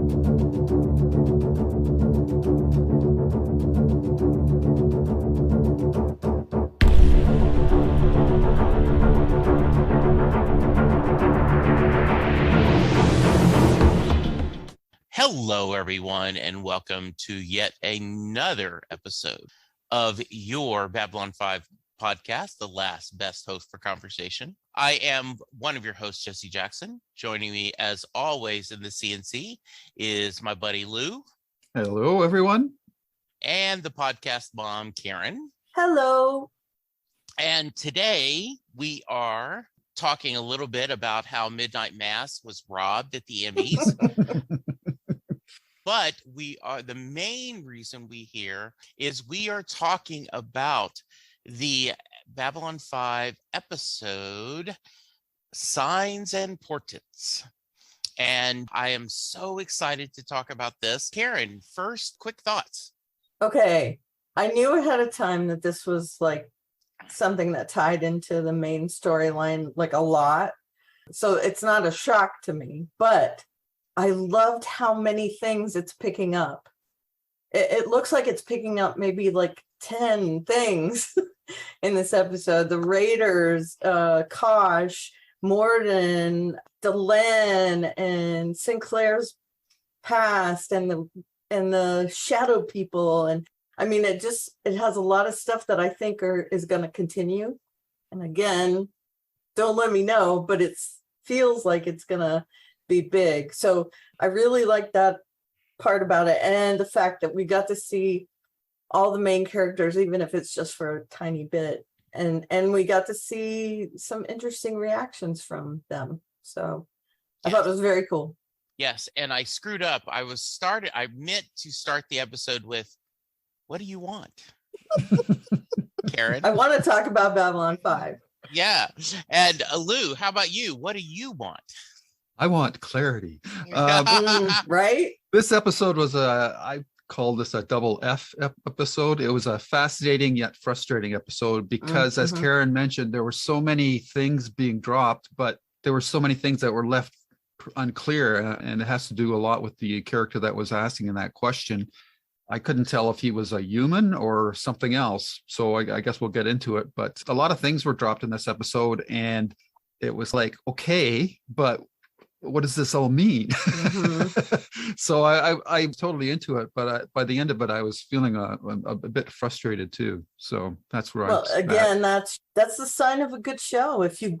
Hello, everyone, and welcome to yet another episode of your Babylon 5 podcast, the last best host for conversation. I am one of your hosts, Jesse Jackson. Joining me, as always, in the CNC is my buddy Lou. Hello, everyone. And the podcast mom, Karen. Hello. And today we are talking a little bit about how Midnight Mass was robbed at the Emmys. But the main reason we here is we are talking about the Babylon 5 episode, Signs and Portents. And I am so excited to talk about this. Karen, first, quick thoughts. Okay. I knew ahead of time that this was like something that tied into the main storyline like a lot. So it's not a shock to me, but I loved how many things it's picking up. It looks like it's picking up maybe like 10 things in this episode. The Raiders, Kosh, Morden, Delenn, and Sinclair's past, and the Shadow People. And I mean, it has a lot of stuff that I think is going to continue. And again, don't let me know, but it feels like it's going to be big. So I really like that part about it, and the fact that we got to see all the main characters, even if it's just for a tiny bit, and we got to see some interesting reactions from them. I thought it was very cool. Yes, and I screwed up. I meant to start the episode with, what do you want? Karen? I want to talk about Babylon 5. Yeah. And Lou, how about you? What do you want? I want clarity. Right? This episode was I call this a double F episode. It was a fascinating yet frustrating episode because, as Karen mentioned, there were so many things being dropped, but there were so many things that were left unclear. And it has to do a lot with the character that was asking in that question. I couldn't tell if he was a human or something else. So I guess we'll get into it. But a lot of things were dropped in this episode, and it was like, okay, but what does this all mean? So I'm totally into it, but by the end of it, I was feeling a bit frustrated too. So that's where again, that's the sign of a good show. If you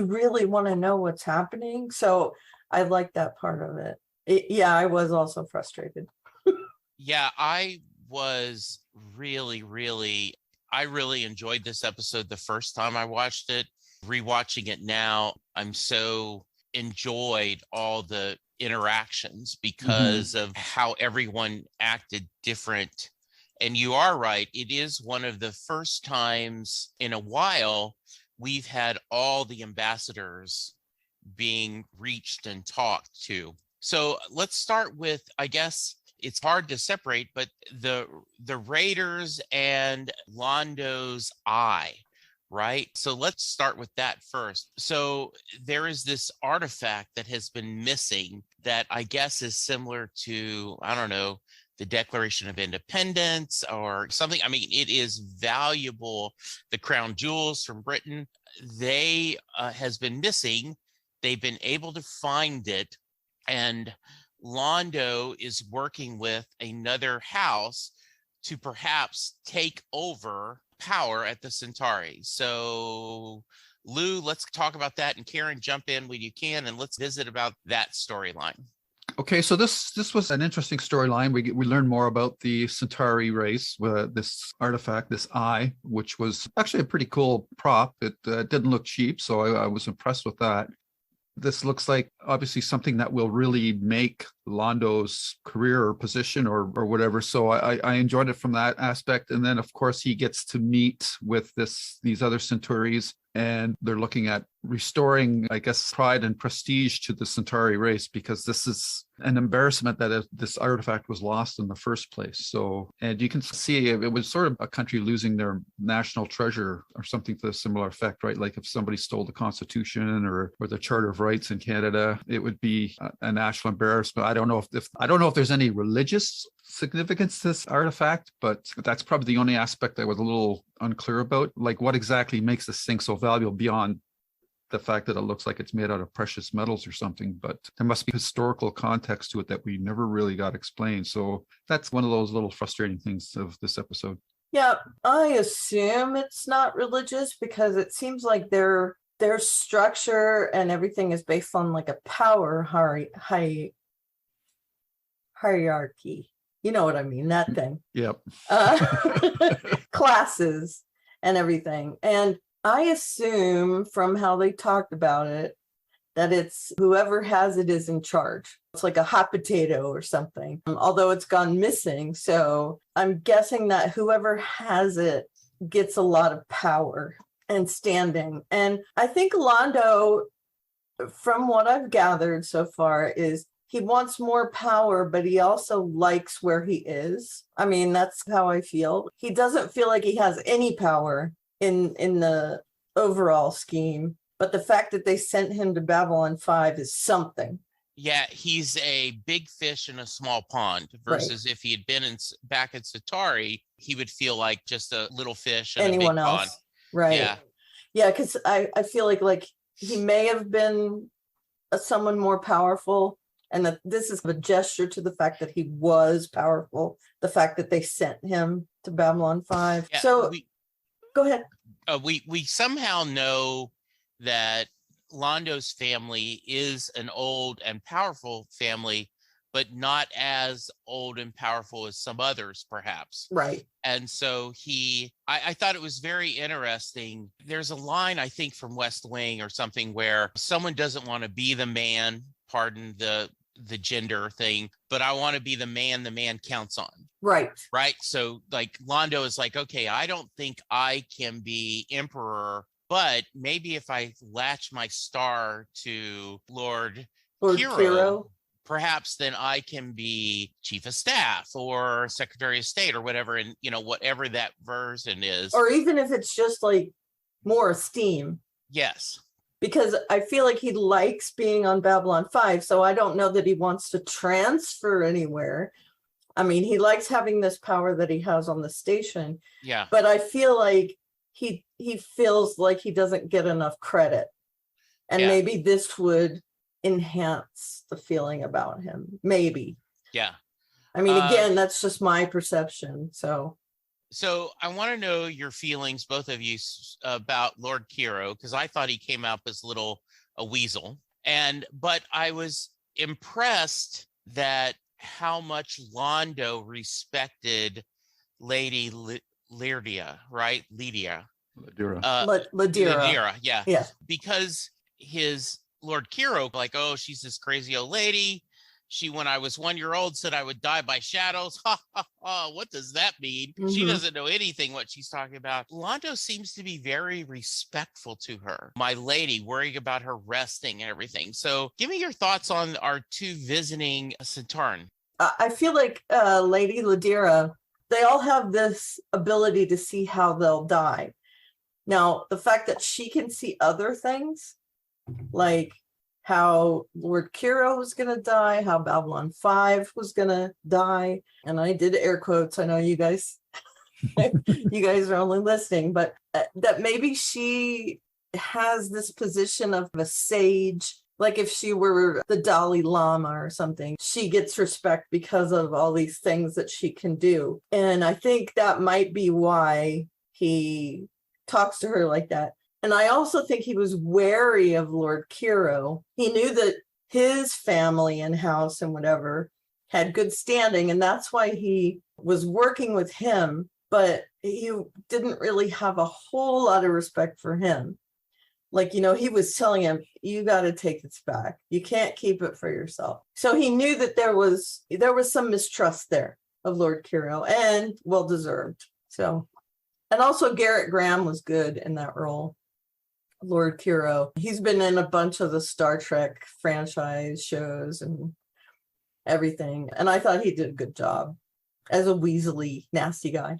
really want to know what's happening. So I like that part of it. I was also frustrated. Yeah, I was really enjoyed this episode the first time I watched it. Rewatching it now, I'm so enjoyed all the interactions because of how everyone acted different. And you are right, it is one of the first times in a while we've had all the ambassadors being reached and talked to. So let's start with, I guess it's hard to separate, but the Raiders and Londo's eye. Right? So let's start with that first. So there is this artifact that has been missing that I guess is similar to, I don't know, the Declaration of Independence or something. I mean, it is valuable. The crown jewels from Britain, they has been missing. They've been able to find it. And Londo is working with another house to perhaps take over power at the Centauri. So Lou, let's talk about that, and Karen, jump in when you can, and let's visit about that storyline. Okay, so this was an interesting storyline. We learned more about the Centauri race, this artifact, this eye, which was actually a pretty cool prop. It didn't look cheap, so I was impressed with that. This looks like obviously something that will really make Londo's career or position or whatever. So I enjoyed it from that aspect. And then, of course, he gets to meet with these other Centauris, and they're looking at restoring, I guess, pride and prestige to the Centauri race, because this is an embarrassment that this artifact was lost in the first place. So, and you can see it was sort of a country losing their national treasure or something to a similar effect, right? Like if somebody stole the Constitution or the Charter of Rights in Canada, it would be a national embarrassment. don't know if I don't know if there's any religious significance to this artifact, but that's probably the only aspect I was a little unclear about. Like, what exactly makes this thing so valuable beyond the fact that it looks like it's made out of precious metals or something? But there must be historical context to it that we never really got explained. So that's one of those little frustrating things of this episode. Yeah, I assume it's not religious because it seems like their structure and everything is based on like a power hierarchy. You know what I mean? That thing. Yep. Classes and everything. And I assume from how they talked about it that it's whoever has it is in charge. It's like a hot potato or something, although it's gone missing. So I'm guessing that whoever has it gets a lot of power and standing. And I think Londo, from what I've gathered so far, is he wants more power, but he also likes where he is. I mean, that's how I feel. He doesn't feel like he has any power in the overall scheme, but the fact that they sent him to Babylon 5 is something. Yeah, he's a big fish in a small pond versus if he had been back at Centauri, he would feel like just a little fish in Anyone a big else. pond. Right. Yeah, because I feel like he may have been someone more powerful, and that this is a gesture to the fact that he was powerful, the fact that they sent him to Babylon 5. Yeah, so go ahead. We somehow know that Londo's family is an old and powerful family, but not as old and powerful as some others, perhaps. Right. And so I thought it was very interesting. There's a line, I think, from West Wing or something where someone doesn't want to be the man, pardon the gender thing, but I want to be the man counts on. Right. Right. So like Londo is like, okay, I don't think I can be emperor, but maybe if I latch my star to Lord Kiro, perhaps then I can be chief of staff or secretary of state or whatever. And, whatever that version is. Or even if it's just like more esteem. Yes. Because I feel like he likes being on Babylon 5. So I don't know that he wants to transfer anywhere. I mean, he likes having this power that he has on the station. Yeah. But I feel like he feels like he doesn't get enough credit. And maybe this would enhance the feeling about him. Maybe. Yeah. I mean, again, that's just my perception. So I want to know your feelings, both of you, about Lord Kiro, because I thought he came out as a weasel. But I was impressed that how much Londo respected Lady Lydia, right? Lydia. Ladira, yeah. Because his Lord Kiro, like, oh, she's this crazy old lady. She, when I was 1 year old, said I would die by shadows. Ha, ha, ha. What does that mean? Mm-hmm. She doesn't know anything what she's talking about. Londo seems to be very respectful to her. My lady, worrying about her resting and everything. So give me your thoughts on our two visiting Centauri. I feel like Lady Ladira, they all have this ability to see how they'll die. Now, the fact that she can see other things, like how Lord Kiro was going to die, how Babylon 5 was going to die. And I did air quotes. I know you guys, you guys are only listening, but that maybe she has this position of a sage. Like if she were the Dalai Lama or something, she gets respect because of all these things that she can do. And I think that might be why he talks to her like that. And I also think he was wary of Lord Kiro. He knew that his family and house and whatever had good standing, and that's why he was working with him, but he didn't really have a whole lot of respect for him. Like, he was telling him, you got to take this back. You can't keep it for yourself. So he knew that there was some mistrust there of Lord Kiro, and well-deserved. So, and also Garrett Graham was good in that role. Lord Kiro. He's been in a bunch of the Star Trek franchise shows and everything. And I thought he did a good job as a weaselly, nasty guy.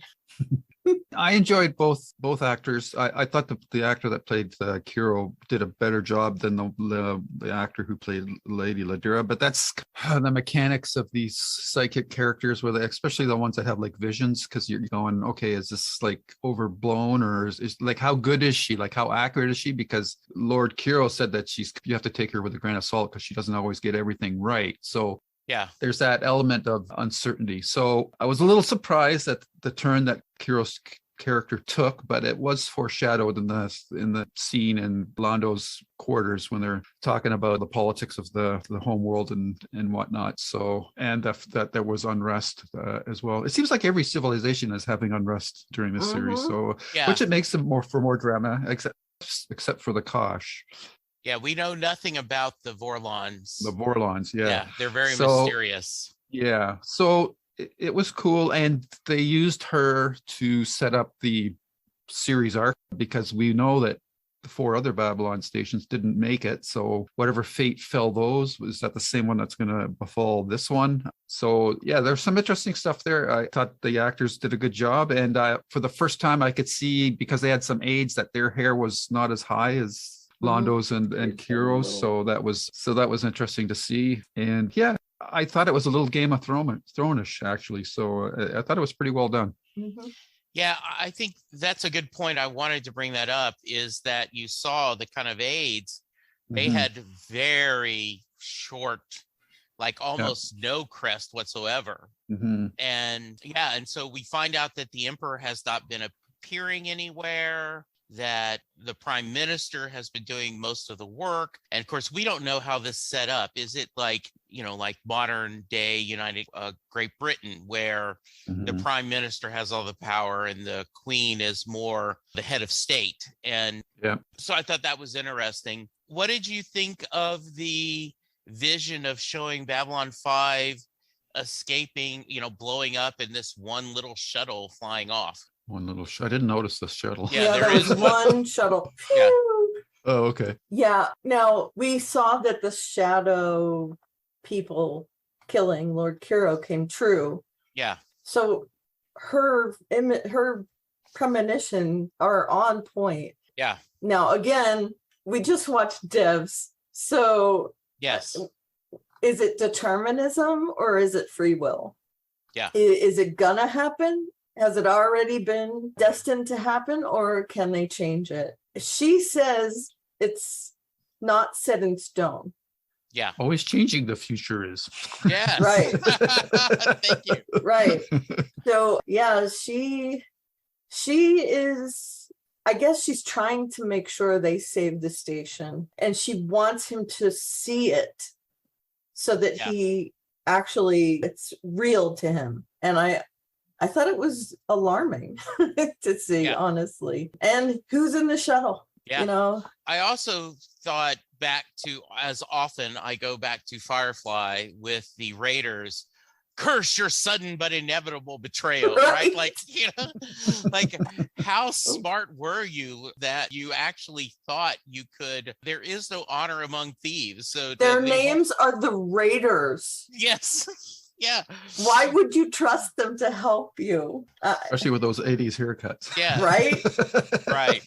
I enjoyed both actors. I thought the actor that played Kiro did a better job than the actor who played Lady Ladira. But that's the mechanics of these psychic characters, especially the ones that have like visions, because you're going, okay, is this like overblown, or is like, how good is she? Like, how accurate is she? Because Lord Kiro said that you have to take her with a grain of salt because she doesn't always get everything right. So Yeah. there's that element of uncertainty. So I was a little surprised at the turn that Kiro's character took, but it was foreshadowed in the scene in Londo's quarters when they're talking about the politics of the homeworld and whatnot. So, and that there was unrest as well. It seems like every civilization is having unrest during this series. So, which it makes them more drama, except for the Kosh. Yeah, we know nothing about the Vorlons. The Vorlons, yeah. They're very mysterious. Yeah, so it was cool, and they used her to set up the series arc, because we know that the 4 other Babylon stations didn't make it. So whatever fate fell those, was that the same one that's going to befall this one? So yeah, there's some interesting stuff there. I thought the actors did a good job, and for the first time I could see, because they had some aides, that their hair was not as high as Londo's and Kiro's, so that was interesting to see. And yeah, I thought it was a little Game of Thrones-ish, actually. So I thought it was pretty well done. Mm-hmm. Yeah, I think that's a good point. I wanted to bring that up, is that you saw the kind of aides, they had very short, like almost no crest whatsoever. And so we find out that the emperor has not been appearing anywhere, that the prime minister has been doing most of the work. And of course, we don't know how this set up. Is it like, like modern day United Great Britain, where the prime minister has all the power and the queen is more the head of state? And so I thought that was interesting. What did you think of the vision of showing Babylon 5 escaping, blowing up, in this one little shuttle flying off? I didn't notice the shuttle. Yeah, there was one shuttle. Yeah. Oh, okay. Yeah. Now we saw that the shadow people killing Lord Kiro came true. Yeah. So her premonition are on point. Yeah. Now again, we just watched Devs. So yes. Is it determinism or is it free will? Yeah. Is it gonna happen? Has it already been destined to happen, or can they change it? She says it's not set in stone. Yeah. Always changing, the future is. Yes. Right. Thank you. Right. So yeah, she is, I guess she's trying to make sure they save the station, and she wants him to see it so that he actually, it's real to him. And I thought it was alarming to see, honestly. And who's in the shuttle? Yeah. I also thought back to, as often I go back to Firefly with the Raiders, curse your sudden but inevitable betrayal, right? Like, like how smart were you that you actually thought you could, there is no honor among thieves. So their names are the Raiders. Yes. Yeah. Why would you trust them to help you? Especially with those 80s haircuts. Yeah. Right? Right.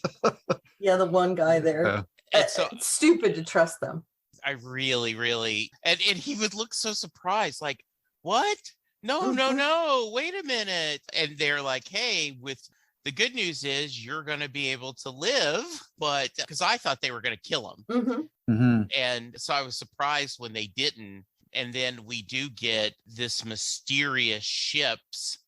Yeah, the one guy there. Yeah. So, it's stupid to trust them. I really, really, and he would look so surprised, like, what? No, wait a minute. And they're like, hey, with the good news is you're going to be able to live, but because I thought they were going to kill him. And so I was surprised when they didn't. And then we do get this mysterious ships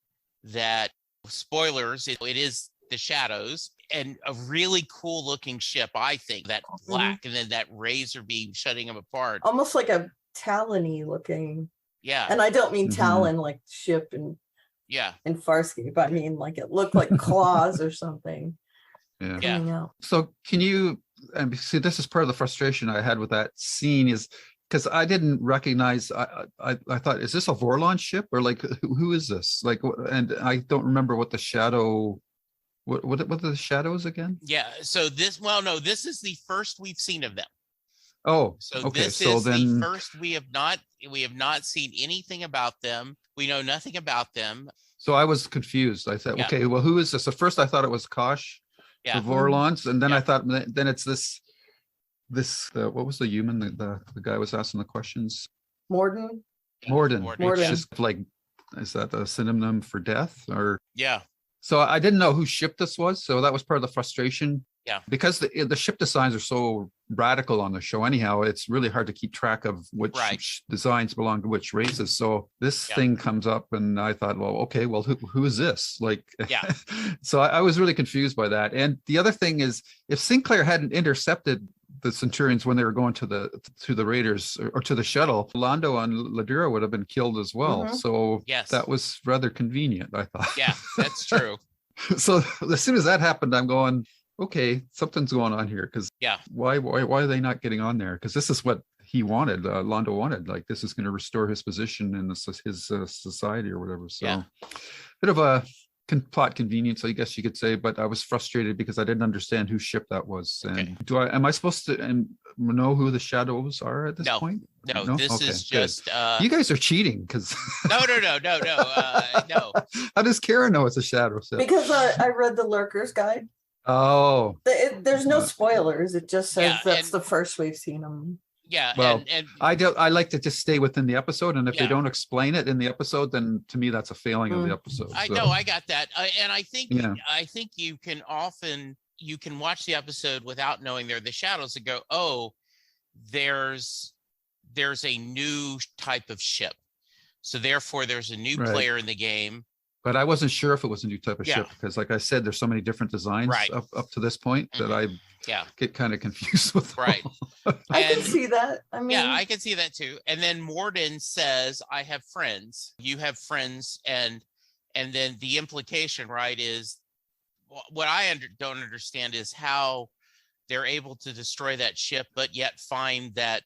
that, spoilers, it is the Shadows, and a really cool looking ship, I think, that black, and then that razor beam shutting them apart. Almost like a Talon-y looking. Yeah. And I don't mean Talon like ship and in Farscape. I mean like it looked like claws or something. Yeah. So can you, and see, this is part of the frustration I had with that scene, is because I didn't recognize, I thought, is this a Vorlon ship, or like who is this? Like, and I don't remember what the shadow, what are the shadows again? Yeah. So this, well, no, this is the first we've seen of them. Oh, So okay. this So is the then, first we have not seen anything about them. We know nothing about them. so I was confused. I said, Yeah. okay, well, who is this? At first, I thought it was Kosh, Yeah. the Vorlons, and then Yeah. I thought, then it's this. What was the human? The guy was asking the questions. Morden. Morden. Morden. It's Yeah. just like, is that a synonym for death or? Yeah. So I didn't know whose ship this was. So that was part of the frustration. Yeah. Because the ship designs are so radical on the show. Anyhow, it's really hard to keep track of which Right. designs belong to which races. So this Yeah. thing comes up, and I thought, well, okay, well, who is this? Like, Yeah. So I was really confused by that. And the other thing is, if Sinclair hadn't intercepted the Centurions when they were going to the Raiders or to the shuttle, Londo and Ladura would have been killed as well. Mhm. So Yes. that was rather convenient, I thought. Yeah, that's true. So as soon as that happened, I'm going, okay, something's going on here. Because Yeah. why are they not getting on there? Because this is what he wanted, Londo wanted. Like, this is going to restore his position in his society or whatever. So Yeah. bit of a plot convenience, I guess you could say. But I was frustrated because I didn't understand whose ship that was. And Okay. am I supposed to know who the shadows are at this No. point? No, this Okay, is good. just You guys are cheating because no. No. how does Kara know it's a shadow set? Because I read the Lurker's Guide. Oh, There's no spoilers. It just says Yeah, that's and- the first we've seen them. Yeah. Well, and I like to just stay within the episode, and if Yeah. they don't explain it in the episode, then to me that's a failing of the Mm. episode. I So, know, I got that. And I think Yeah. you can watch the episode without knowing they're the shadows and go, oh, there's a new type of ship. So therefore there's a new Right. player in the game. But I wasn't sure if it was a new type of Yeah. ship because, like I said, there's so many different designs Right. up to this point that I Yeah. get kind of confused with. them. Right. I can And- see that. I mean, Yeah, I can see that too. And then Morden says, I have friends. You have friends. And then the implication, right, is what I don't understand is how they're able to destroy that ship, but yet find that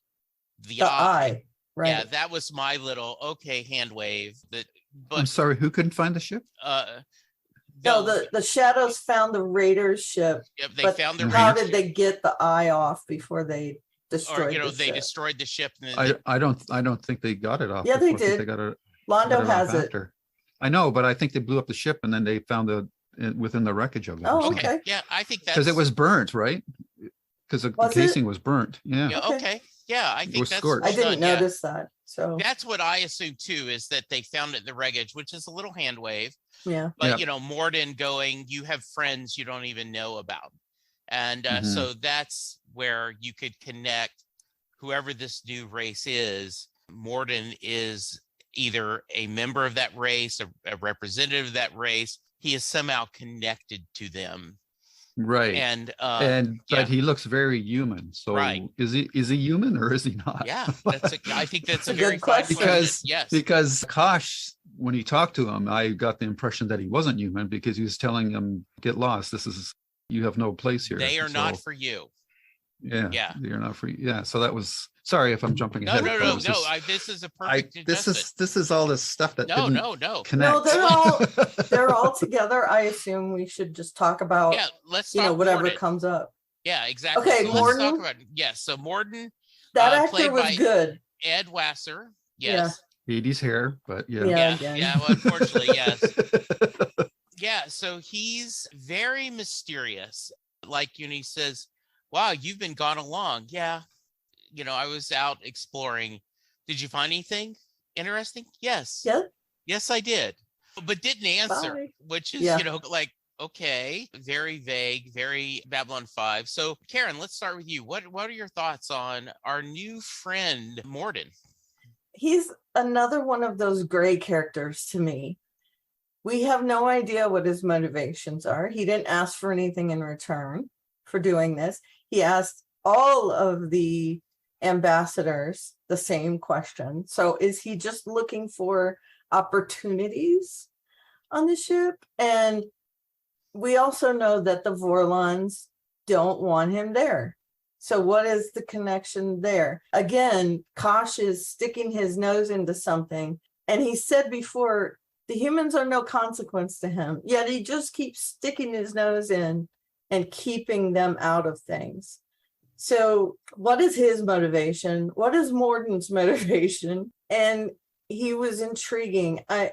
the the eye. eye, right? Yeah, that was my little hand wave. I'm But sorry, who couldn't find the ship? No, the shadows found the Raiders ship. yep, they but found the How Raiders did they get the eye off before they destroyed or the they ship? destroyed the ship. And then I don't think they got it off. Yeah, they before. I think did. They got it. Londo got it has off it. after. I know, but I think they blew up the ship and then they found within the wreckage of it. Oh, okay. okay. Yeah, I think that's Because it was burnt, right? Because the Was it? casing was burnt. Yeah. yeah, Okay. okay. Yeah, I think was that's scorched. I didn't done, yeah. notice that. So That's what I assume too, is that they found it in the wreckage, which is a little hand wave. yeah. But Yep. Morden going, you have friends you don't even know about. And Mhm. so that's where you could connect whoever this new race is. Morden is either a member of that race, a representative of that race. He is somehow connected to them. Right. And But yeah. he looks very human. So Right. is he human or is he not? yeah, I think that's a Good very fine question. Because- yes. Because Kosh, when he talked to him, I got the impression that he wasn't human because he was telling him, "Get lost. You have no place here." They are not So, for you. Yeah. Yeah. You're not free. Yeah. So that was. Sorry if I'm jumping No, ahead. no, but it no, was no. just- This is a I, perfect this adjustment. is all this stuff that No, didn't no. connect. No, they're all together. I assume we should just talk about Yeah, let's talk whatever Morden. comes up. Yeah, exactly. Okay, So let's talk Morden. about yes. So Morden, That played actor was by- good. Ed Wasser. Yeah. Yes. 80s hair, but yeah. Yeah. Yeah. again. Yeah. Well, unfortunately, yes. Yeah. So he's very mysterious. Like, he says, wow, you've been gone along. Yeah. I was out exploring. Did you find anything interesting? Yes. Yeah. Yes, I did. But didn't answer, Bye. which is, Yeah. like, okay, very vague, very Babylon 5. So, Karen, let's start with you. What are your thoughts on our new friend, Morden? He's another one of those gray characters to me. We have no idea what his motivations are. He didn't ask for anything in return for doing this. He asked all of the ambassadors the same question. So is he just looking for opportunities on the ship? And we also know that the Vorlons don't want him there. So what is the connection there? Again, Kosh is sticking his nose into something. And he said before, the humans are no consequence to him. Yet he just keeps sticking his nose in and keeping them out of things. So what is his motivation? What is Morden's motivation? And he was intriguing. I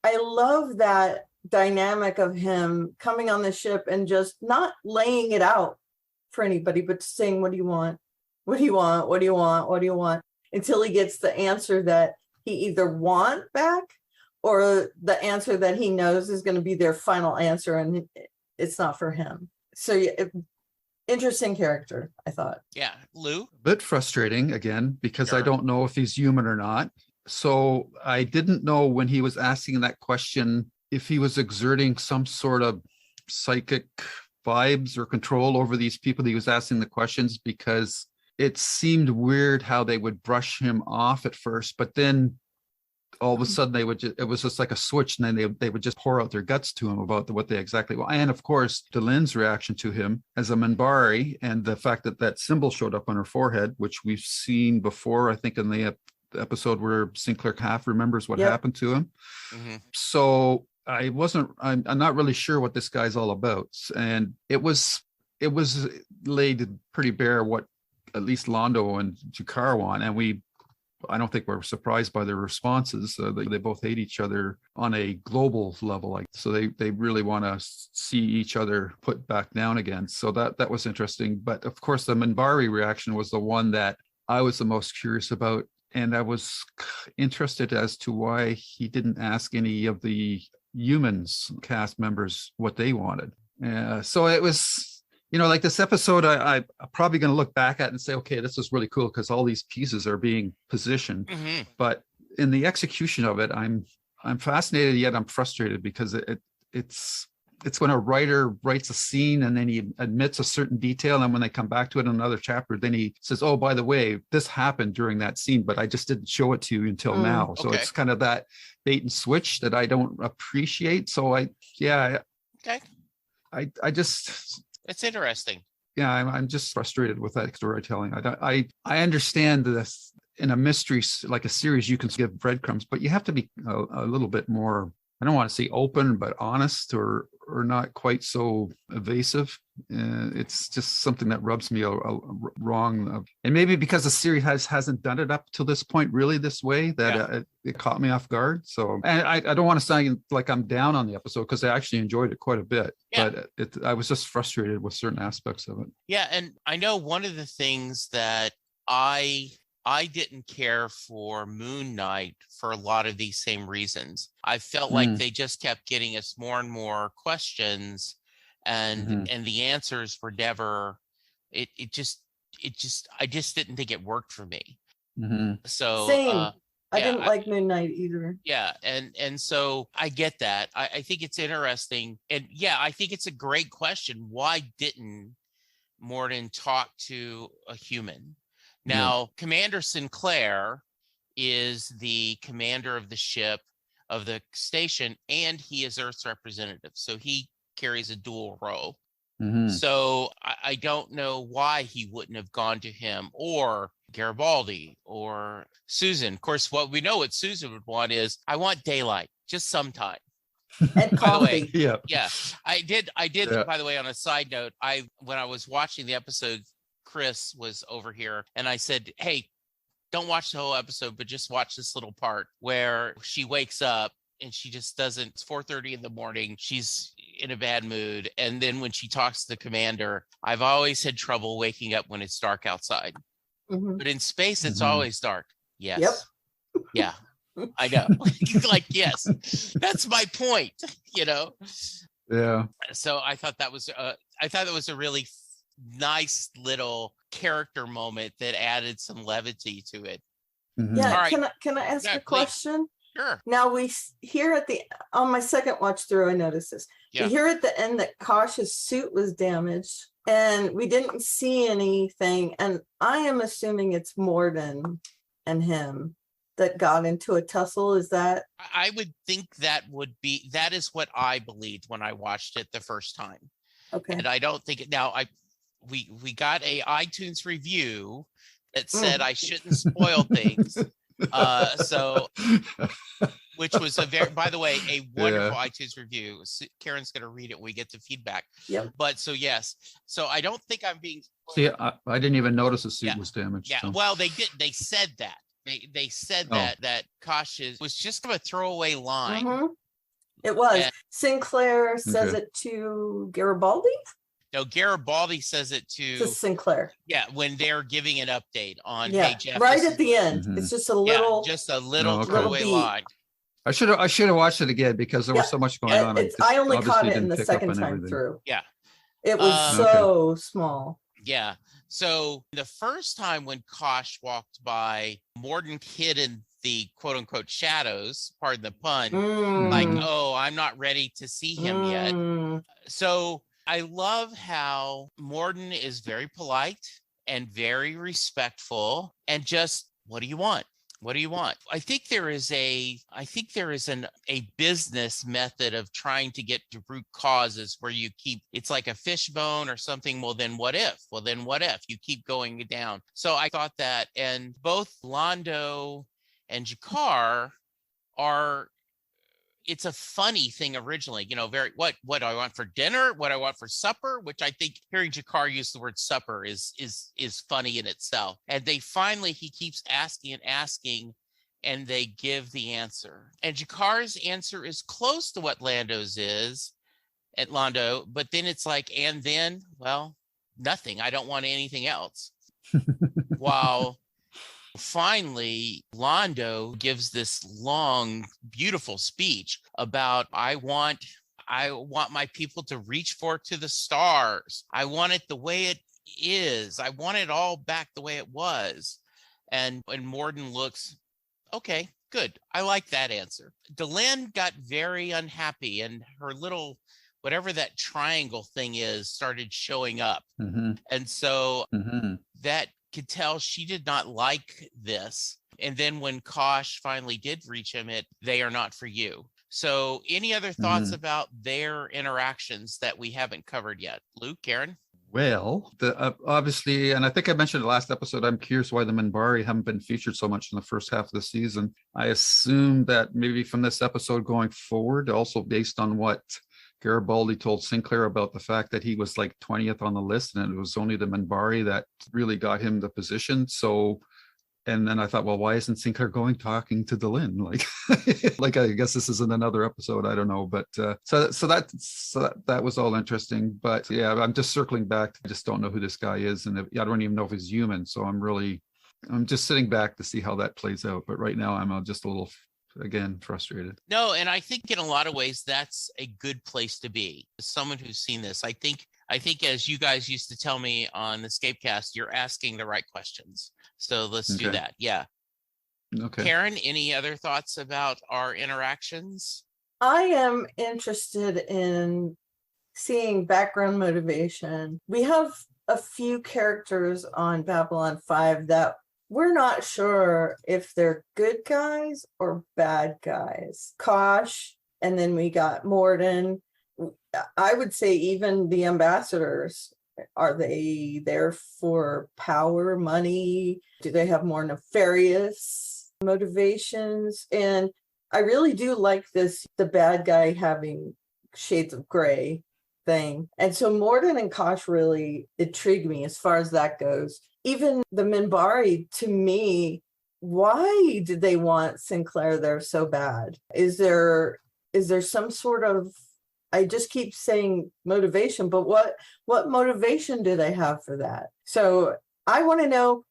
love that dynamic of him coming on the ship and just not laying it out for anybody, but saying, what do you want? What do you want? What do you want? What do you want? Until he gets the answer that he either want back or the answer that he knows is going to be their final answer and it's not for him. So yeah, interesting character, I thought. Yeah. Lou? A bit frustrating again, because I Sure. don't know if he's human or not. So I didn't know when he was asking that question if he was exerting some sort of psychic vibes or control over these people that he was asking the questions, because it seemed weird how they would brush him off at first, but then all of a sudden it was just like a switch, and then they would just pour out their guts to him about what they exactly want. And of course, Delenn's reaction to him as a Minbari, and the fact that that symbol showed up on her forehead, which we've seen before, I think in the episode where Sinclair Calf remembers what happened to him. Mm-hmm. So I'm not really sure what this guy's all about. And it was laid pretty bare what at least Londo and Jakar want. And I don't think we're surprised by their responses. They both hate each other on a global level. So they really want to see each other put back down again. So that was interesting. But of course, the Minbari reaction was the one that I was the most curious about. And I was interested as to why he didn't ask any of the humans cast members what they wanted. So it was, like this episode, I'm probably going to look back at and say, okay, this was really cool because all these pieces are being positioned. Mm-hmm. But in the execution of it, I'm fascinated, yet I'm frustrated, because it's when a writer writes a scene and then he admits a certain detail, and when they come back to it in another chapter, then he says, oh, by the way, this happened during that scene, but I just didn't show it to you until now. So it's kind of that bait and switch that I don't appreciate. So I just, it's interesting. Yeah, I'm just frustrated with that storytelling. I understand this in a mystery, like a series, you can give breadcrumbs, but you have to be a little bit more, I don't want to say open, but honest, or not quite so evasive. It's just something that rubs me wrong. And maybe because the series hasn't done it up to this point really this way, that it caught me off guard. So, and I don't want to sound like I'm down on the episode, because I actually enjoyed it quite a bit. Yeah. But I was just frustrated with certain aspects of it. Yeah, and I know one of the things that I didn't care for Moon Knight for a lot of these same reasons. I felt like they just kept getting us more and more questions, and the answers were never. I just didn't think it worked for me. Mm-hmm. So same. I didn't like Moon Knight either. Yeah, and so I get that. I think it's interesting, and I think it's a great question. Why didn't Morden talk to a human? Now, Commander Sinclair is the commander of the ship, of the station, and he is Earth's representative. So he carries a dual role. Mm-hmm. So I don't know why he wouldn't have gone to him, or Garibaldi, or Susan. Of course, what Susan would want is, I want daylight, just sometime. And coffee. Yeah. I did. By the way, on a side note, when I was watching the episode, Chris was over here, and I said, hey, don't watch the whole episode, but just watch this little part where she wakes up and she just doesn't. It's 4:30 in the morning. She's in a bad mood. And then when she talks to the commander, I've always had trouble waking up when it's dark outside. Mm-hmm. But in space, it's always dark. Yes. Yep. Yeah. I know. Like, yes, that's my point, Yeah. So I thought that was a really nice little character moment that added some levity to it. Mm-hmm. Yeah. Right. Can I ask a question? Sure. Now we hear on my second watch through, I noticed this. Yeah. We hear at the end that Kosh's suit was damaged, and we didn't see anything. And I am assuming it's Morden and him that got into a tussle. Is that? I would think that is what I believed when I watched it the first time. Okay. And I don't think it now. We got a iTunes review that said I shouldn't spoil things. So which was a very, by the way, a wonderful Yeah. iTunes review. Karen's going to read it when we get the feedback. Yep. But so, yes. So I don't think I'm being. See, I didn't even notice the suit Yeah. was damaged. Yeah. So. Well, they did. They said that. They said Oh. that Kosh was just a throwaway line. Mhm. It was. And- Sinclair says Okay. it to Garibaldi? No, Garibaldi says it To to, Sinclair. yeah, when they're giving an update on, Yeah. hey, Jeff. Right this at is- the end. Mhm. It's just a little. just a little Oh, okay. throwaway Little beat. line. I should have watched it again because there was Yeah. so much going on. I only obviously caught it in didn't the pick up second on time everything. through. Yeah. It was so small. Yeah. So the first time when Kosh walked by, Morden hid in the quote unquote shadows, pardon the pun, like, Mm. oh, I'm not ready to see him yet. Mm. So I love how Morden is very polite and very respectful and just, what do you want? What do you want? I think there is a business method of trying to get to root causes where you keep, it's like a fishbone or something. Well, then what if? Well, then what if? You keep going down. So I thought that, and both Londo and Jakar are, it's a funny thing originally, very, what do I want for dinner? What I want for supper? Which I think hearing Jakar use the word supper is funny in itself. And he keeps asking and asking, and they give the answer. And Jakar's answer is close to what Lando's is at Londo, but then it's like, and then, well, nothing. I don't want anything else. While finally, Londo gives this long, beautiful speech about, I want my people to reach for to the stars. I want it the way it is. I want it all back the way it was. And Morden looks, okay, good. I like that answer. Delenn got very unhappy, and her little, whatever that triangle thing is, started showing up. Mm-hmm. And so Mm-hmm. that could tell she did not like this. And then when Kosh finally did reach him, they are not for you. So any other thoughts about their interactions that we haven't covered yet? Luke, Karen? Well, obviously, and I think I mentioned the last episode, I'm curious why the Minbari haven't been featured so much in the first half of the season. I assume that maybe from this episode going forward, also based on what Garibaldi told Sinclair about the fact that he was like 20th on the list, and it was only the Minbari that really got him the position. So, and then I thought, well, why isn't Sinclair talking to Delenn? Like I guess this isn't another episode. I don't know, but so that was all interesting. But yeah, I'm just circling back. I just don't know who this guy is, and I don't even know if he's human. So I'm just sitting back to see how that plays out. But right now, I'm just a little, again, frustrated. No, and I think in a lot of ways that's a good place to be. As someone who's seen this, I think as you guys used to tell me on the Escapecast, you're asking the right questions. So let's do that. Yeah. Okay. Karen, any other thoughts about our interactions? I am interested in seeing background motivation. We have a few characters on Babylon 5 that we're not sure if they're good guys or bad guys. Kosh, and then we got Morden. I would say even the ambassadors, are they there for power, money? Do they have more nefarious motivations? And I really do like the bad guy having shades of gray thing. And so Morden and Kosh really intrigue me as far as that goes. Even the Minbari, to me, why did they want Sinclair there so bad? Is there some sort of, I just keep saying motivation, but what motivation do they have for that? So I want to know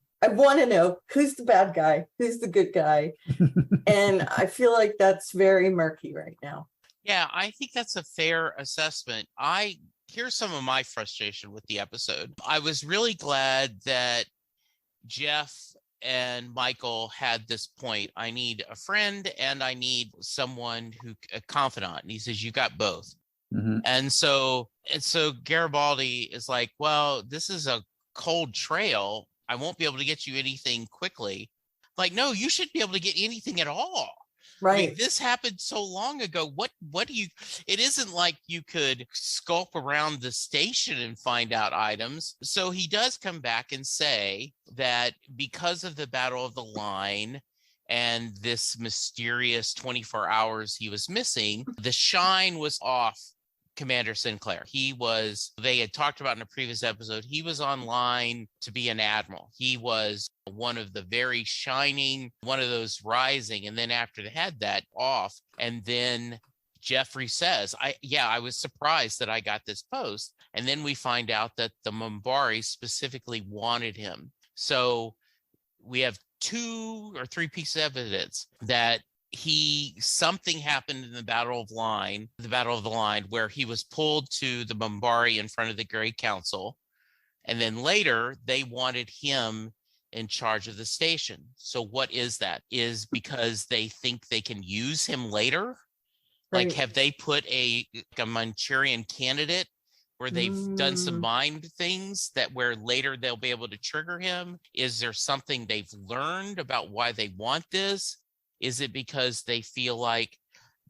who's the bad guy, who's the good guy. And I feel like that's very murky right now. Yeah, I think that's a fair assessment. Here's some of my frustration with the episode. I was really glad that Jeff and Michael had this point. I need a friend and I need someone a confidant. And he says, you got both. Mm-hmm. And so Garibaldi is like, well, this is a cold trail. I won't be able to get you anything quickly. Like, no, you shouldn't be able to get anything at all. Right. I mean, this happened so long ago. What do you, it isn't like you could skulk around the station and find out items. So he does come back and say that because of the Battle of the Line, and this mysterious 24 hours he was missing, the shine was off Commander Sinclair. They had talked about in a previous episode, he was online to be an admiral. He was one of the very shining, one of those rising. And then after they had that off, and then Jeffrey says, I was surprised that I got this post. And then we find out that the Minbari specifically wanted him. So we have 2 or 3 pieces of evidence that something happened in the Battle of the Line, where he was pulled to the Minbari in front of the Great Council. And then later they wanted him in charge of the station. So what is that? Is because they think they can use him later? Like, have they put a Manchurian candidate where they've done some mind things where later they'll be able to trigger him? Is there something they've learned about why they want this? Is it because they feel like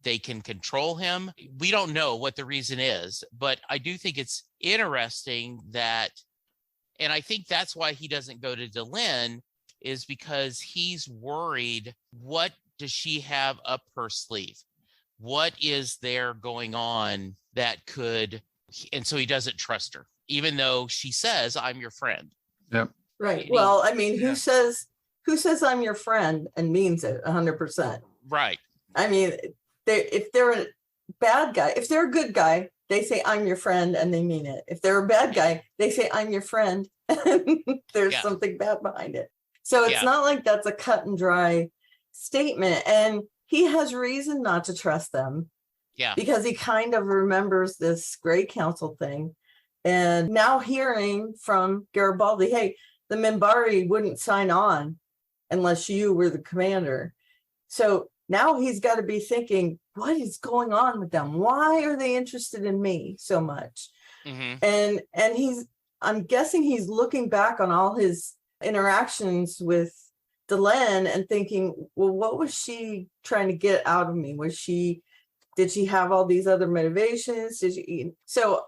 they can control him? We don't know what the reason is, but I do think it's interesting and I think that's why he doesn't go to Delenn, is because he's worried, what does she have up her sleeve? What is there going on that could, and so he doesn't trust her, even though she says, I'm your friend. Yep. Right. Well, I mean, who says I'm your friend and means it 100%? Right. I mean, if they're a bad guy, if they're a good guy, they say, I'm your friend, and they mean it. If they're a bad guy, they say, I'm your friend, and there's something bad behind it. So it's not like that's a cut and dry statement. And he has reason not to trust them. Yeah. Because he kind of remembers this Great Council thing. And now hearing from Garibaldi, hey, the Minbari wouldn't sign on unless you were the commander. So now he's got to be thinking, what is going on with them? Why are they interested in me so much? Mm-hmm. And I'm guessing he's looking back on all his interactions with Delenn and thinking, well, what was she trying to get out of me? Did she have all these other motivations? So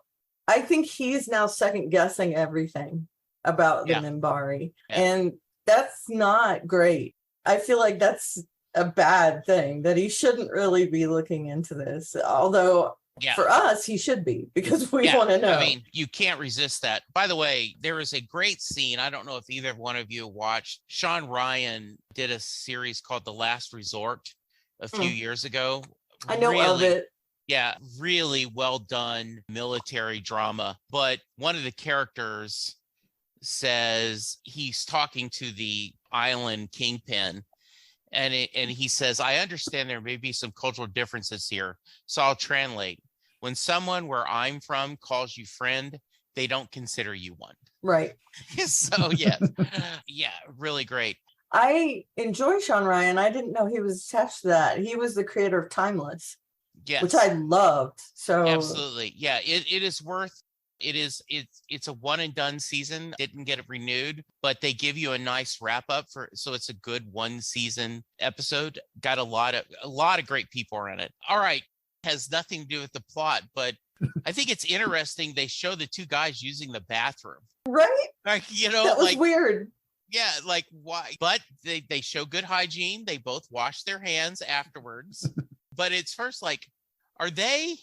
I think he's now second guessing everything about the Minbari. Yeah. And that's not great. I feel like that's a bad thing, that he shouldn't really be looking into this. Although for us, he should be, because we want to know. I mean, you can't resist that. By the way, there is a great scene. I don't know if either one of you watched. Sean Ryan did a series called The Last Resort a few years ago. I know of it. Yeah, really well done military drama. But one of the characters says, he's talking to the island kingpin, and he says, I understand there may be some cultural differences here, so I'll translate. When someone where I'm from calls you friend, they don't consider you one. Right. So really great. I enjoy Sean Ryan. I didn't know he was attached to that. He was the creator of Timeless, which I loved. So absolutely, it's a one and done season. Didn't get it renewed, but they give you a nice wrap up so it's a good one season episode. Got a lot of great people are in it. All right, has nothing to do with the plot, but I think it's interesting. They show the 2 guys using the bathroom. Right. Like, that was weird. Yeah, like why? But they show good hygiene. They both wash their hands afterwards. But it's first like, are they?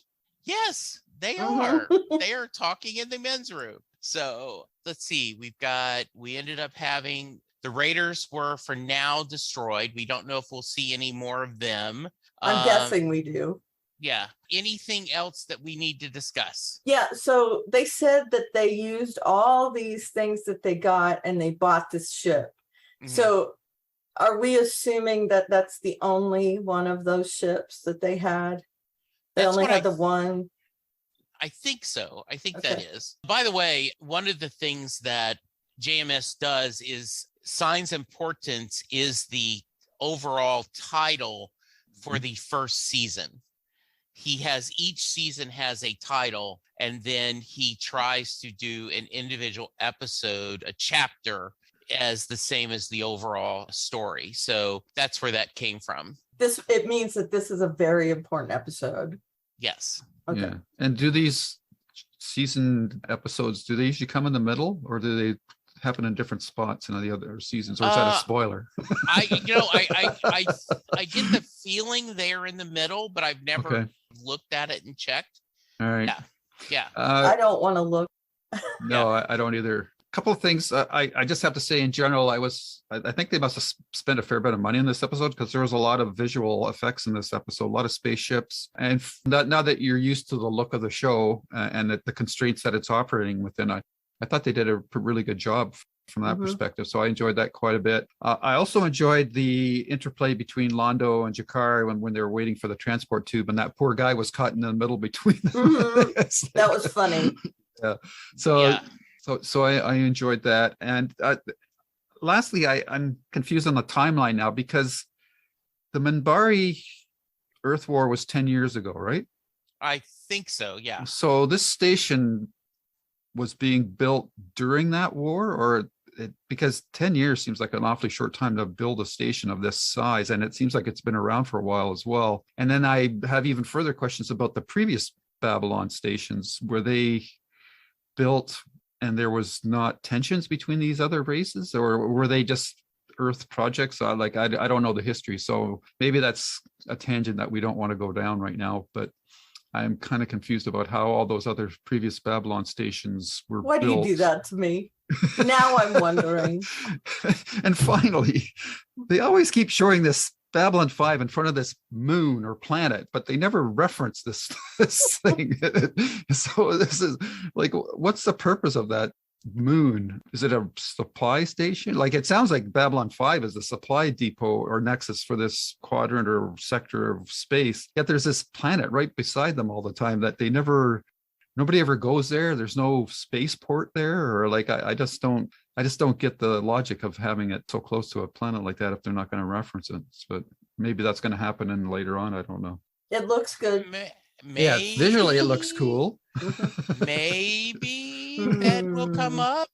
Yes, they are. They are talking in the men's room. So let's see. We ended up having, the Raiders were for now destroyed. We don't know if we'll see any more of them. I'm guessing we do. Yeah. Anything else that we need to discuss? Yeah. So they said that they used all these things that they got and they bought this ship. Mm-hmm. So are we assuming that that's the only one of those ships that they had? They only had the one? I think so. I think that is. By the way, one of the things that JMS does is Signs and Portents is the overall title for the first season. Each season has a title, and then he tries to do an individual episode, a chapter, as the same as the overall story. So that's where that came from. It means that this is a very important episode. Yes. Okay. Yeah. And do these season episodes, do they usually come in the middle, or do they happen in different spots in the other seasons, or is that a spoiler? I get the feeling they're in the middle, but I've never looked at it and checked. All right. Yeah. I don't want to look. No, I don't either. Couple of things I just have to say in general. I think they must have spent a fair bit of money in this episode, because there was a lot of visual effects in this episode, a lot of spaceships, and now that you're used to the look of the show and the constraints that it's operating within, I thought they did a really good job from that perspective. So I enjoyed that quite a bit. I also enjoyed the interplay between Londo and Jakar when they were waiting for the transport tube, and that poor guy was caught in the middle between them. That was funny. Yeah. So I enjoyed that. And lastly, I'm confused on the timeline now, because the Minbari Earth War was 10 years ago, right? I think so, yeah. So this station was being built during that war, or because 10 years seems like an awfully short time to build a station of this size, and it seems like it's been around for a while as well. And then I have even further questions about the previous Babylon stations. Were they built and there was not tensions between these other races, or were they just Earth projects? I don't know the history, so maybe that's a tangent that we don't want to go down right now, but I'm kind of confused about how all those other previous Babylon stations were built. Why do you do that to me? Now I'm wondering. And finally, they always keep showing this Babylon 5 in front of this moon or planet, but they never reference this thing. So this is like, what's the purpose of that moon? Is it a supply station? Like, it sounds like Babylon 5 is the supply depot or nexus for this quadrant or sector of space. Yet there's this planet right beside them all the time that nobody ever goes there. There's no spaceport there, or like, I just don't get the logic of having it so close to a planet like that if they're not going to reference it. But maybe that's going to happen in later on. I don't know. It looks good. Yeah, visually it looks cool. Maybe that will come up.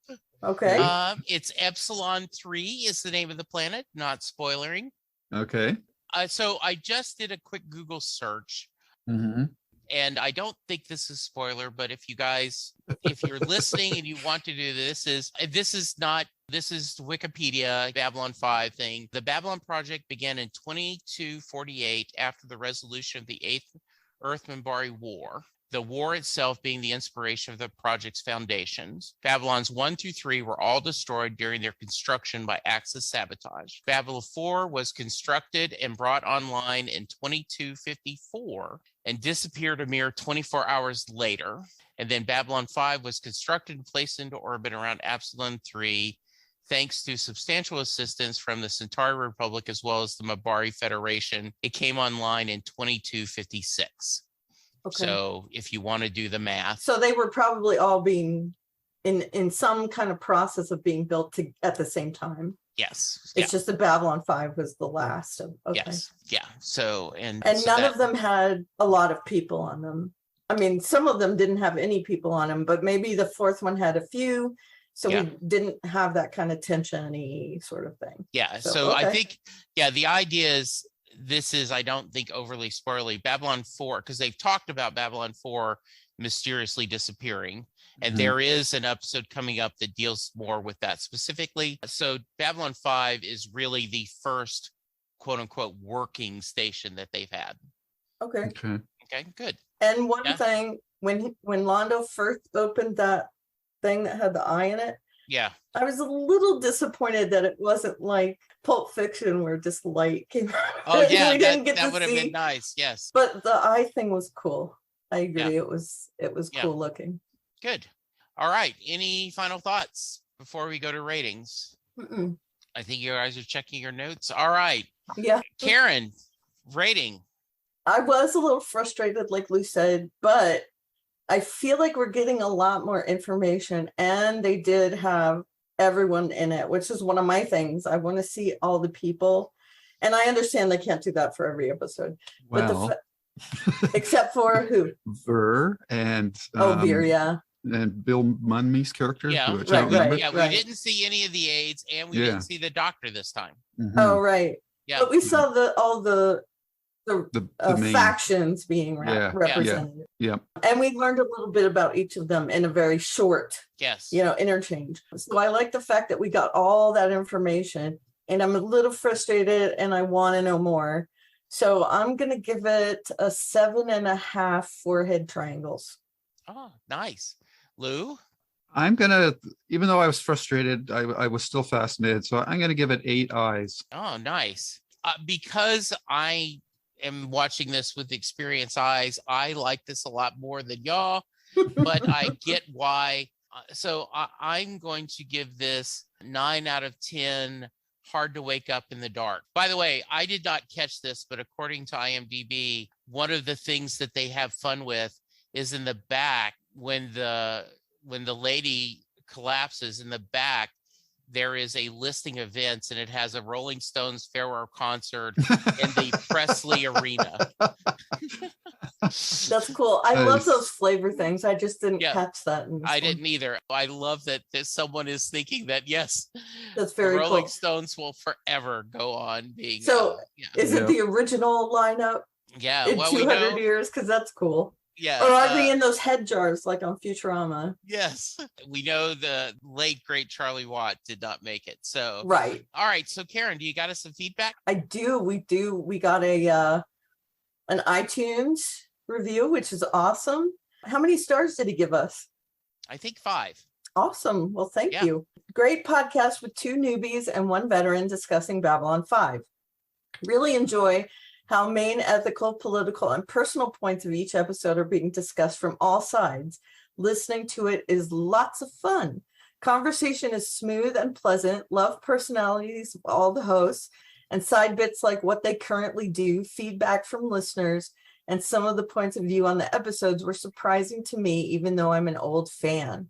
Okay. It's Epsilon 3 is the name of the planet, not spoilering. Okay. So I just did a quick Google search. And I don't think this is spoiler, but if you're listening and you want to do this is Wikipedia Babylon 5 thing. The Babylon project began in 2248 after the resolution of the 8th Earth Minbari War. The war itself being the inspiration of the project's foundations. Babylons 1 through 3 were all destroyed during their construction by Axis sabotage. Babylon 4 was constructed and brought online in 2254 and disappeared a mere 24 hours later. And then Babylon 5 was constructed and placed into orbit around Epsilon 3, thanks to substantial assistance from the Centauri Republic as well as the Minbari Federation. It came online in 2256. Okay. So if you want to do the math. So they were probably all being in some kind of process of being built at the same time. Yes. It's just that Babylon 5 was the last of. Okay. Yes. Yeah. So and none of them had a lot of people on them. I mean, some of them didn't have any people on them, but maybe the fourth one had a few. So we didn't have that kind of tension-y sort of thing. Yeah. So I think, the idea is, this is, I don't think, overly spoilery. Babylon 4, because they've talked about Babylon 4 mysteriously disappearing. And there is an episode coming up that deals more with that specifically. So Babylon 5 is really the first, quote unquote, working station that they've had. Okay, good. And one thing, when Londo first opened that thing that had the eye in it, I was a little disappointed that it wasn't like Pulp Fiction where just light came out. Oh yeah, that would have been nice. Yes, but the eye thing was cool. I agree. It was cool looking. Good. All right. Any final thoughts before we go to ratings? I think you guys are checking your notes. All right. Yeah. Karen, rating. I was a little frustrated, like Lou said, but I feel like we're getting a lot more information, and they did have everyone in it, which is one of my things. I want to see all the people, and I understand they can't do that for every episode. Well, but except for who? Ver and Ver, and Bill Munny's character. Yeah, right. We didn't see any of the aides, and we didn't see the doctor this time. Oh, right. Yeah, but we saw all the the main factions being Yeah, represented. yeah. And we learned a little bit about each of them in a very short, Yes. interchange. So I like the fact that we got all that information, and I'm a little frustrated and I want to know more. So I'm going to give it a 7.5 forehead triangles. Oh, nice. Lou? I'm gonna, even though I was frustrated, I was still fascinated. So I'm gonna give it 8 eyes. Oh, nice. Because I am watching this with experienced eyes, I like this a lot more than y'all, but I get why. So I'm going to give this 9 out of 10 hard to wake up in the dark. By the way, I did not catch this, but according to IMDb, one of the things that they have fun with is in the back when the lady collapses in the back, there is a listing of events and it has a Rolling Stones farewell concert in the Presley Arena. That's cool. I love those flavor things. I just didn't catch that. I didn't either. I love that someone is thinking that, yes, that's very the Rolling cool. Stones will forever go on being. So is it the original lineup? Yeah. In 200 years? Because that's cool. Yeah. Or are they in those head jars like on Futurama? Yes. We know the late, great Charlie Watt did not make it. So, right. All right. So, Karen, do you got us some feedback? I do. We do. We got an iTunes review, which is awesome. How many stars did he give us? I think 5. Awesome. Well, thank you. Great podcast with 2 newbies and 1 veteran discussing Babylon 5. Really enjoy how main ethical, political, and personal points of each episode are being discussed from all sides. Listening to it is lots of fun. Conversation is smooth and pleasant. Love personalities of all the hosts and side bits like what they currently do, feedback from listeners, and some of the points of view on the episodes were surprising to me, even though I'm an old fan.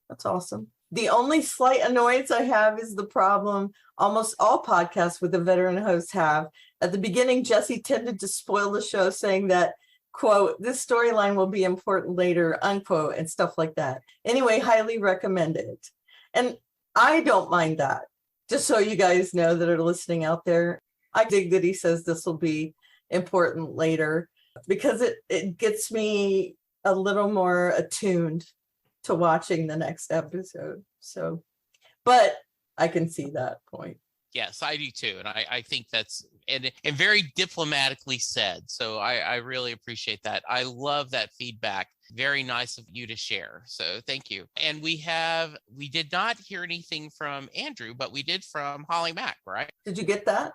That's awesome. The only slight annoyance I have is the problem almost all podcasts with a veteran host have. At the beginning, Jesse tended to spoil the show, saying that, quote, this storyline will be important later, unquote, and stuff like that. Anyway, highly recommend it. And I don't mind that. Just so you guys know that are listening out there, I dig that he says this will be important later because it gets me a little more attuned to watching the next episode. So, but I can see that point. Yes, I do too. And I think that's and very diplomatically said. So I really appreciate that. I love that feedback. Very nice of you to share. So thank you. And we did not hear anything from Andrew, but we did from Holly Mack, right? Did you get that?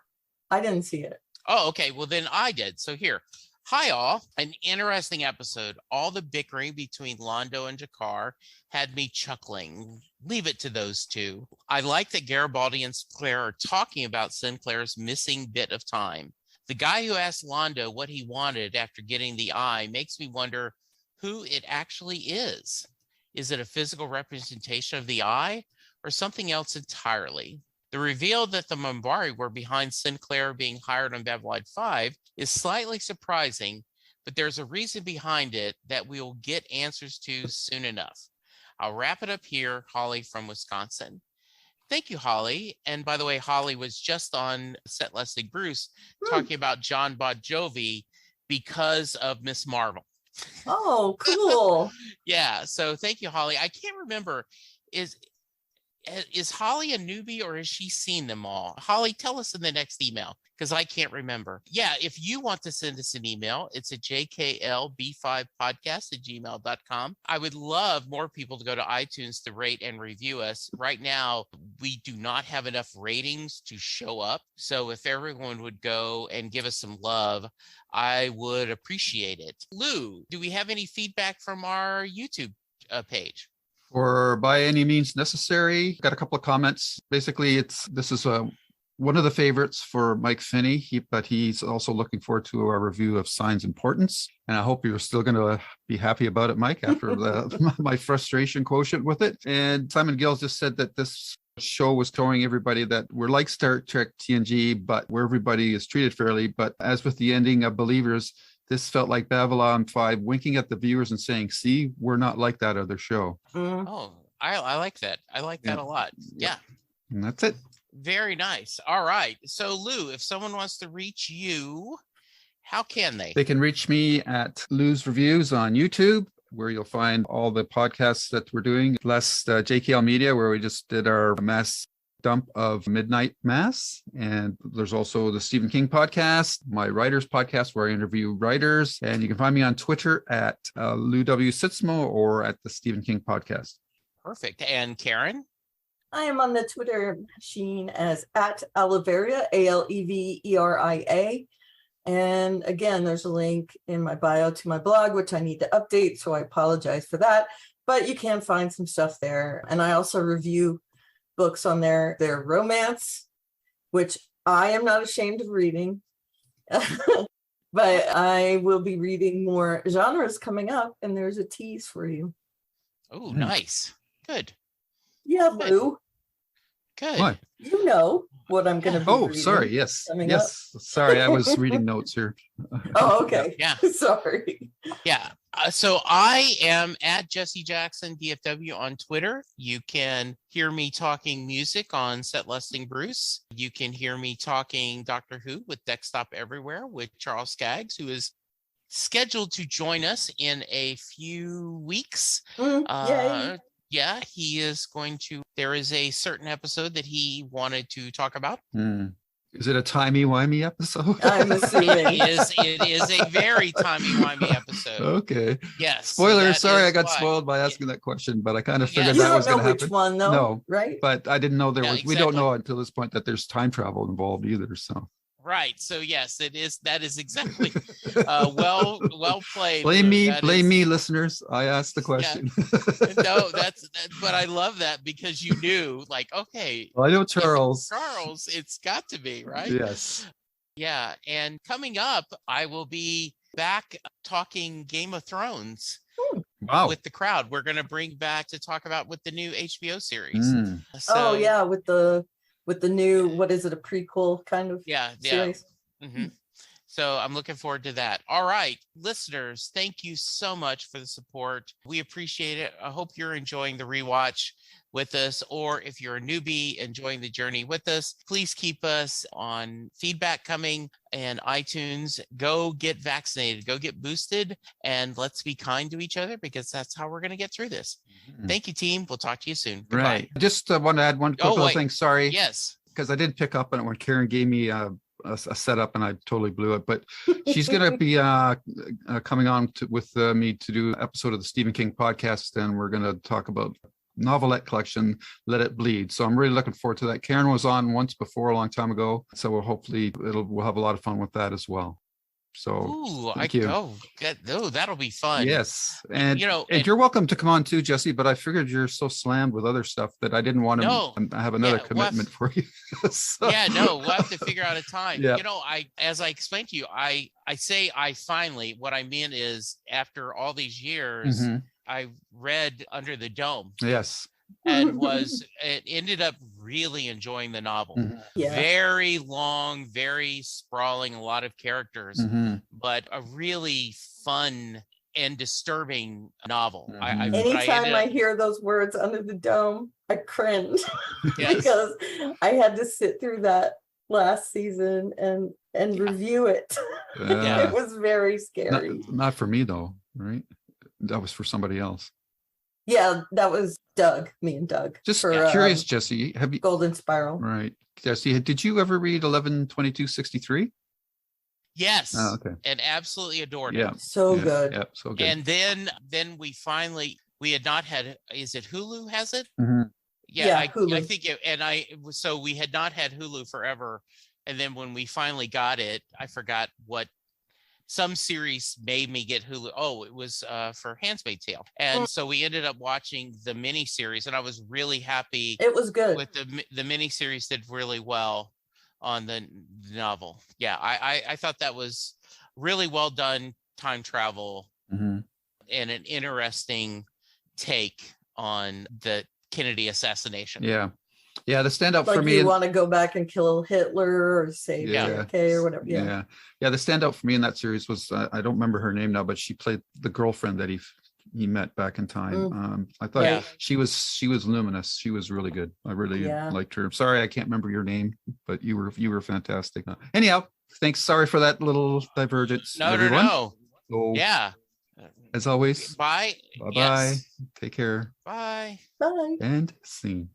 I didn't see it. Oh, okay. Well, then I did. So here. Hi, all. An interesting episode. All the bickering between Londo and Jakar had me chuckling. Leave it to those two. I like that Garibaldi and Sinclair are talking about Sinclair's missing bit of time. The guy who asked Londo what he wanted after getting the eye makes me wonder who it actually is. Is it a physical representation of the eye or something else entirely? The reveal that the Minbari were behind Sinclair being hired on Babylon 5 is slightly surprising, but there's a reason behind it that we'll get answers to soon enough. I'll wrap it up here. Holly from Wisconsin. Thank you, Holly. And by the way, Holly was just on Set Leslie Bruce talking about John Bon Jovi because of Miss Marvel. Oh, cool. Yeah. So thank you, Holly. I can't remember. Is Holly a newbie or has she seen them all? Holly, tell us in the next email because I can't remember. Yeah, if you want to send us an email, it's at jklb5podcast@gmail.com. I would love more people to go to iTunes to rate and review us. Right now, we do not have enough ratings to show up. So if everyone would go and give us some love, I would appreciate it. Lou, do we have any feedback from our YouTube page? For by any means necessary, got a couple of comments. Basically, this is one of the favorites for Mike Finney, but he's also looking forward to our review of Signs and Portents. And I hope you're still going to be happy about it, Mike, after my frustration quotient with it. And Simon Gills just said that this show was showing everybody that we're like Star Trek TNG, but where everybody is treated fairly. But as with the ending of Believers, this felt like Babylon 5 winking at the viewers and saying, see, we're not like that other show. Oh, I like that. I like that a lot. Yeah. And that's it. Very nice. All right. So, Lou, if someone wants to reach you, How can they? They can reach me at Lou's Reviews on YouTube, where you'll find all the podcasts that we're doing, plus JKL Media, where we just did our mass dump of Midnight Mass. And there's also the Stephen King podcast, my writers podcast, where I interview writers. And you can find me on Twitter at Lou W. Sitzmo or at the Stephen King podcast. Perfect. And Karen? I am on the Twitter machine as at Aleveria, Aleveria. And again, there's a link in my bio to my blog, which I need to update, so I apologize for that. But you can find some stuff there. And I also review books on there. They're romance, which I am not ashamed of reading. But I will be reading more genres coming up, and there's a tease for you. Oh, nice. Good. Yeah, Lou. Good. What? You know what I'm going to be reading. Sorry. Yes. Coming Yes. Sorry. I was reading notes here. Oh, okay. Yeah. Sorry. Yeah. So I am at Jesse Jackson DFW on Twitter. You can hear me talking music on Set Lusting Bruce. You can hear me talking Doctor Who with Desktop Everywhere with Charles Skaggs, who is scheduled to join us in a few weeks. Yay. Yeah, he is going to. There is a certain episode that he wanted to talk about. Is it a timey-wimey episode? I'm assuming. It is a very timey-wimey episode. Okay. Yes. Spoiler. So Sorry, I got spoiled by asking that question, but I kind of figured You that don't was know going to which happen. one, though, No, right? but I didn't know there Yeah, was. We don't exactly. know until this point that there's time travel involved either. So. Right. So yes, it is. That is exactly well played. Blame Lou. me, That blame is- me, listeners. I asked the question. No, but I love that because you knew, like, okay, Well, I know if it's Charles. Charles, it's got to be right. Yes. Yeah. And coming up, I will be back talking Game of Thrones Wow. with the crowd. We're going to bring back to talk about with the new HBO series. Mm. So, Yeah, with the new, what is it, a prequel kind of Yeah. series? Mhm. So I'm looking forward to that. All right, listeners, thank you so much for the support. We appreciate it. I hope you're enjoying the rewatch with us, or if you're a newbie enjoying the journey with us, please keep us on feedback coming and iTunes. Go get vaccinated, go get boosted, and let's be kind to each other because that's how we're going to get through this. Thank you, team. We'll talk to you soon. Goodbye. Right. Just want to add one couple of things. Sorry. Yes. Because I did pick up on it when Karen gave me a setup and I totally blew it. But she's going to be coming on with me to do an episode of the Stephen King podcast. And we're going to talk about novelette collection, Let It Bleed. So I'm really looking forward to that. Karen was on once before a long time ago. So we'll have a lot of fun with that as well. So Ooh, thank you. That'll be fun. Yes. And and you're welcome to come on too, Jesse, but I figured you're so slammed with other stuff that I didn't want to have another commitment for you. So. Yeah, no, we'll have to figure out a time. Yeah. As I explained to you, I say I finally, what I mean is after all these years, I read Under the Dome. Yes. And ended up really enjoying the novel. Yeah. Very long, very sprawling, a lot of characters, but a really fun and disturbing novel. Anytime I hear those words, Under the Dome, I cringe. Yes. Because I had to sit through that last season and review it. It was very scary. Not for me though, right? That was for somebody else. Yeah, that was Doug, me and Doug. Just for, curious, Jesse, have you Golden Spiral? Right. Jesse, did you ever read 11/22/63? Yes. Oh, okay. And absolutely adored it. Yeah. So good. Yeah, so good. And then we had not had, is it Hulu has it? Yeah, I Hulu. think so we had not had Hulu forever. And then when we finally got it, I forgot what some series made me get Hulu. Oh, it was for Handmaid's Tale. And so we ended up watching the mini series, and I was really happy. It was good. With the mini series did really well on the novel. Yeah, I thought that was really well done time travel and an interesting take on the Kennedy assassination. Yeah. Yeah, the standout like for me. You want to go back and kill Hitler or save JFK or whatever. Yeah. The standout for me in that series was I don't remember her name now, but she played the girlfriend that he he met back in time. I thought Yeah. she was luminous. She was really good. I really liked her. I'm sorry I can't remember your name, but you were fantastic. Anyhow, thanks. Sorry for that little divergence. No, everyone. no. So, Yeah. as always, Bye. bye. Yes. Take care. Bye. Bye. And scene.